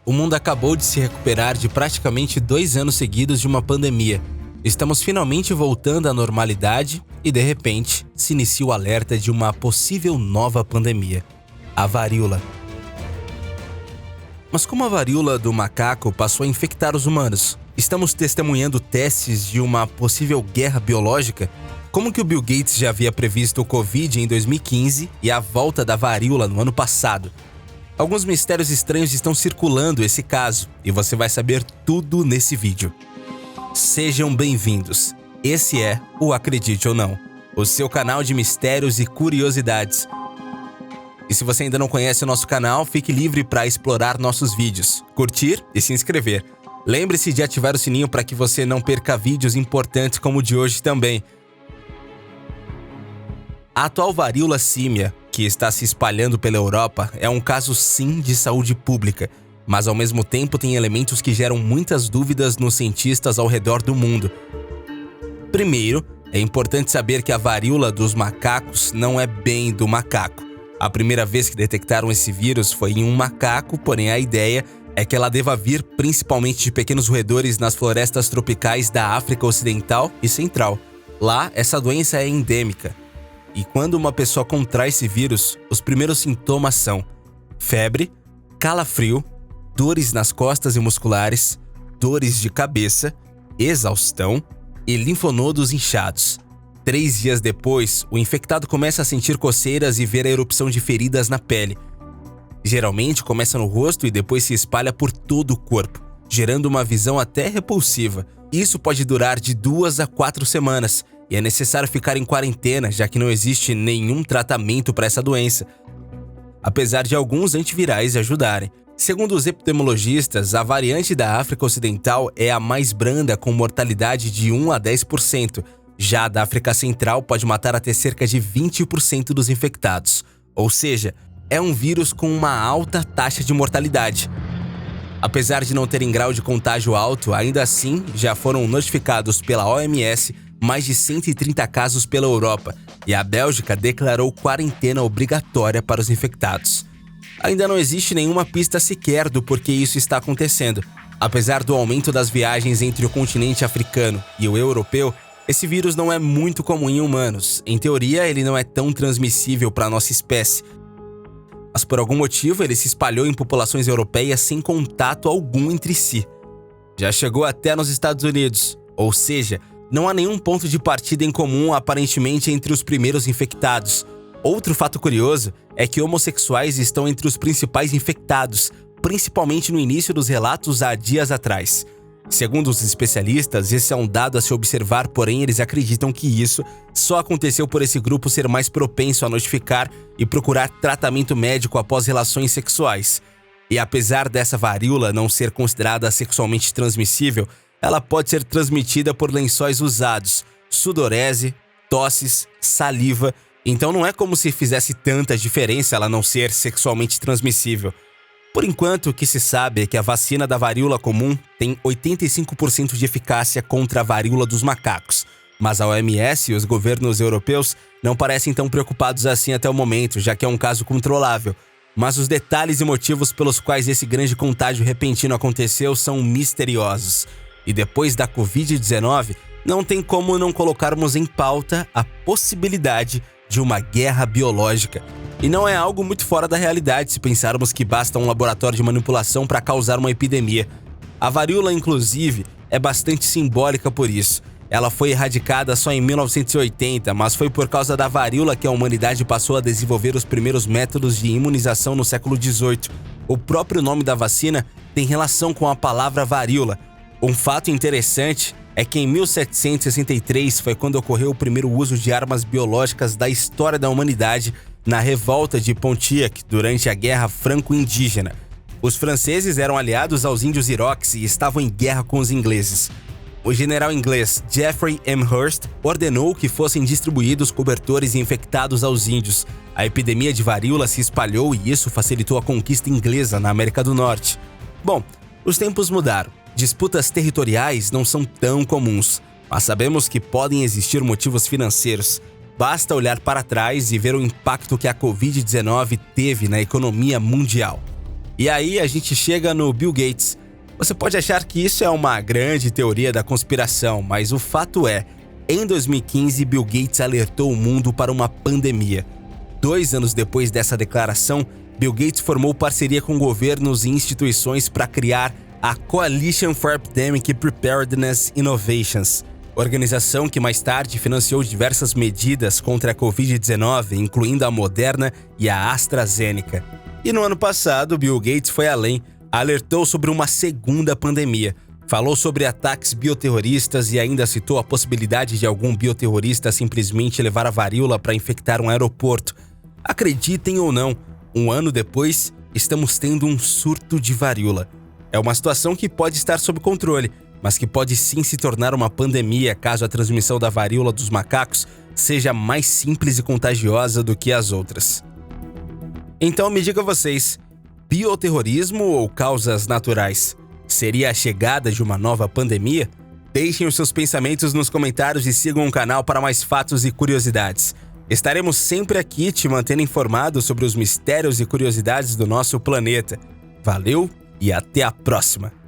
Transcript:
O mundo acabou de se recuperar de praticamente 2 anos seguidos de uma pandemia. Estamos finalmente voltando à normalidade e, de repente, se inicia o alerta de uma possível nova pandemia: a varíola. Mas como a varíola do macaco passou a infectar os humanos? Estamos testemunhando testes de uma possível guerra biológica? Como que o Bill Gates já havia previsto o Covid em 2015 e a volta da varíola no ano passado? Alguns mistérios estranhos estão circulando esse caso e você vai saber tudo nesse vídeo. Sejam bem-vindos. Esse é o Acredite ou Não, o seu canal de mistérios e curiosidades. E se você ainda não conhece o nosso canal, fique livre para explorar nossos vídeos, curtir e se inscrever. Lembre-se de ativar o sininho para que você não perca vídeos importantes como o de hoje também. A atual varíola símia, que está se espalhando pela Europa, é um caso sim de saúde pública, mas ao mesmo tempo tem elementos que geram muitas dúvidas nos cientistas ao redor do mundo. Primeiro, é importante saber que a varíola dos macacos não é bem do macaco. A primeira vez que detectaram esse vírus foi em um macaco, porém a ideia é que ela deva vir principalmente de pequenos roedores nas florestas tropicais da África Ocidental e Central. Lá, essa doença é endêmica. E quando uma pessoa contrai esse vírus, os primeiros sintomas são febre, calafrio, dores nas costas e musculares, dores de cabeça, exaustão e linfonodos inchados. 3 dias depois, o infectado começa a sentir coceiras e ver a erupção de feridas na pele. Geralmente começa no rosto e depois se espalha por todo o corpo, gerando uma visão até repulsiva. Isso pode durar de 2 a 4 semanas e é necessário ficar em quarentena, já que não existe nenhum tratamento para essa doença, apesar de alguns antivirais ajudarem. Segundo os epidemiologistas, a variante da África Ocidental é a mais branda, com mortalidade de 1 a 10%. Já a da África Central pode matar até cerca de 20% dos infectados. Ou seja, é um vírus com uma alta taxa de mortalidade. Apesar de não terem grau de contágio alto, ainda assim já foram notificados pela OMS mais de 130 casos pela Europa, e a Bélgica declarou quarentena obrigatória para os infectados. Ainda não existe nenhuma pista sequer do porquê isso está acontecendo. Apesar do aumento das viagens entre o continente africano e o europeu, esse vírus não é muito comum em humanos. Em teoria, ele não é tão transmissível para a nossa espécie. Mas por algum motivo, ele se espalhou em populações europeias sem contato algum entre si. Já chegou até nos Estados Unidos, ou seja, não há nenhum ponto de partida em comum aparentemente entre os primeiros infectados. Outro fato curioso é que homossexuais estão entre os principais infectados, principalmente no início dos relatos há dias atrás. Segundo os especialistas, esse é um dado a se observar, porém eles acreditam que isso só aconteceu por esse grupo ser mais propenso a notificar e procurar tratamento médico após relações sexuais. E apesar dessa varíola não ser considerada sexualmente transmissível, ela pode ser transmitida por lençóis usados, sudorese, tosses, saliva. Então não é como se fizesse tanta diferença ela não ser sexualmente transmissível. Por enquanto, o que se sabe é que a vacina da varíola comum tem 85% de eficácia contra a varíola dos macacos, mas a OMS e os governos europeus não parecem tão preocupados assim até o momento, já que é um caso controlável. Mas os detalhes e motivos pelos quais esse grande contágio repentino aconteceu são misteriosos. E depois da Covid-19, não tem como não colocarmos em pauta a possibilidade de uma guerra biológica. E não é algo muito fora da realidade se pensarmos que basta um laboratório de manipulação para causar uma epidemia. A varíola, inclusive, é bastante simbólica por isso. Ela foi erradicada só em 1980, mas foi por causa da varíola que a humanidade passou a desenvolver os primeiros métodos de imunização no século XVIII. O próprio nome da vacina tem relação com a palavra varíola. Um fato interessante é que em 1763 foi quando ocorreu o primeiro uso de armas biológicas da história da humanidade na revolta de Pontiac durante a Guerra Franco-Indígena. Os franceses eram aliados aos índios Iroquois e estavam em guerra com os ingleses. O general inglês Geoffrey Amherst ordenou que fossem distribuídos cobertores infectados aos índios. A epidemia de varíola se espalhou e isso facilitou a conquista inglesa na América do Norte. Bom, os tempos mudaram. Disputas territoriais não são tão comuns, mas sabemos que podem existir motivos financeiros. Basta olhar para trás e ver o impacto que a Covid-19 teve na economia mundial. E aí a gente chega no Bill Gates. Você pode achar que isso é uma grande teoria da conspiração, mas o fato é, em 2015 Bill Gates alertou o mundo para uma pandemia. 2 anos depois dessa declaração, Bill Gates formou parceria com governos e instituições para criar a Coalition for Epidemic Preparedness Innovations, organização que mais tarde financiou diversas medidas contra a Covid-19, incluindo a Moderna e a AstraZeneca. E no ano passado, Bill Gates foi além, alertou sobre uma segunda pandemia, falou sobre ataques bioterroristas e ainda citou a possibilidade de algum bioterrorista simplesmente levar a varíola para infectar um aeroporto. Acreditem ou não, um ano depois, estamos tendo um surto de varíola. É uma situação que pode estar sob controle, mas que pode sim se tornar uma pandemia caso a transmissão da varíola dos macacos seja mais simples e contagiosa do que as outras. Então me diga vocês, bioterrorismo ou causas naturais? Seria a chegada de uma nova pandemia? Deixem os seus pensamentos nos comentários e sigam o canal para mais fatos e curiosidades. Estaremos sempre aqui te mantendo informado sobre os mistérios e curiosidades do nosso planeta. Valeu! E até a próxima!